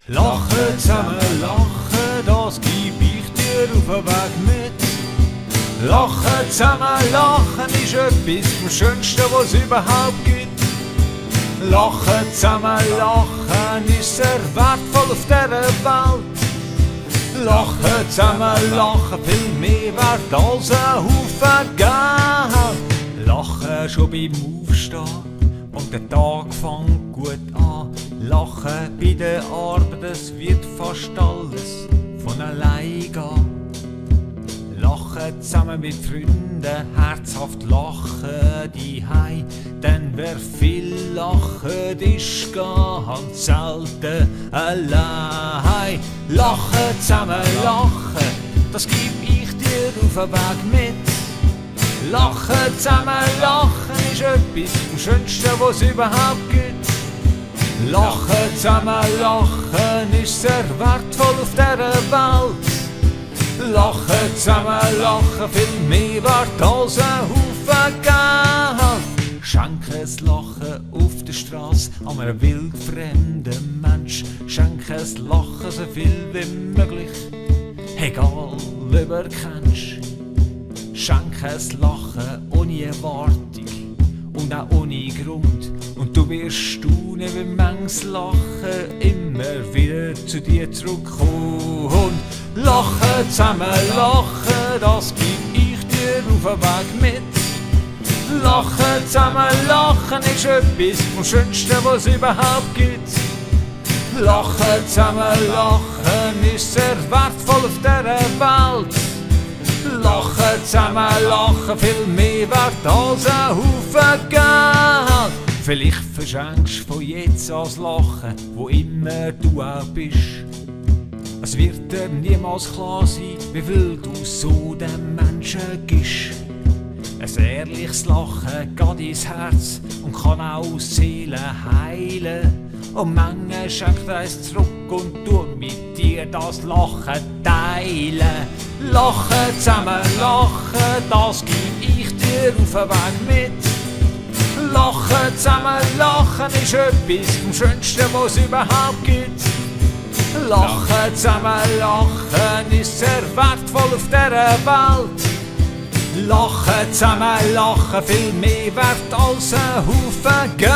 Lachen zusammen, lachen, das geb ich dir auf den Weg mit. Lachen zusammen, lachen ist etwas vom Schönsten, was es überhaupt gibt. Lachen zusammen, lachen ist sehr wertvoll auf dieser Welt. Lachen zusammen, lachen, viel mehr wert als ein Haufen Geld. Lachen schon beim Aufstehen und der Tag fängt gut an. Lachen bei der Arbeit, es wird fast alles von allein gehen. Lachen zusammen mit Freunden, herzhaft lachen die Hei. Denn wer viel lacht, ist ganz selten allein. Lachen zusammen, lachen, das geb ich dir auf den Weg mit. Lachen zusammen, lachen ist etwas vom Schönsten, was es überhaupt gibt. Lachen zusammen, lachen ist sehr wertvoll auf dieser Welt. Lachen zusammen, lachen, viel mehr wert als ein Haufen Geld. Schenke es Lachen auf der Straße an einem wildfremden Mensch. Schenke es Lachen so viel wie möglich, egal ob du kennst. Schenke es Lachen ohne Erwartung und auch ohne Grund. Und du wirst staunen, wie manches Lachen immer wieder zu dir zurückkommt. Lachen zusammen, lachen, das geb ich dir auf den Weg mit. Lachen zusammen, lachen ist etwas vom Schönsten, was es überhaupt gibt. Lachen zusammen, lachen ist sehr wertvoll auf dieser Welt. Lachen zusammen, lachen, viel mehr wert als ein Haufen Geld. Vielleicht verschenkst von jetzt an das Lachen, wo immer du auch bist. Es wird dir niemals klar sein, wie viel du so den Menschen gibst. Ein ehrliches Lachen geht ins Herz und kann auch Seelen heilen. Und Menge schenkt eins zurück und tut mit dir das Lachen teilen. Lachen zusammen, lachen, das geb ich dir auf den Weg mit. Lachen zusammen, lachen ist etwas vom Schönsten, was es überhaupt gibt. Lachen zusammen, lachen ist sehr wertvoll auf dieser Welt. Lachen zusammen, lachen, viel mehr wert als ein Haufen Geld.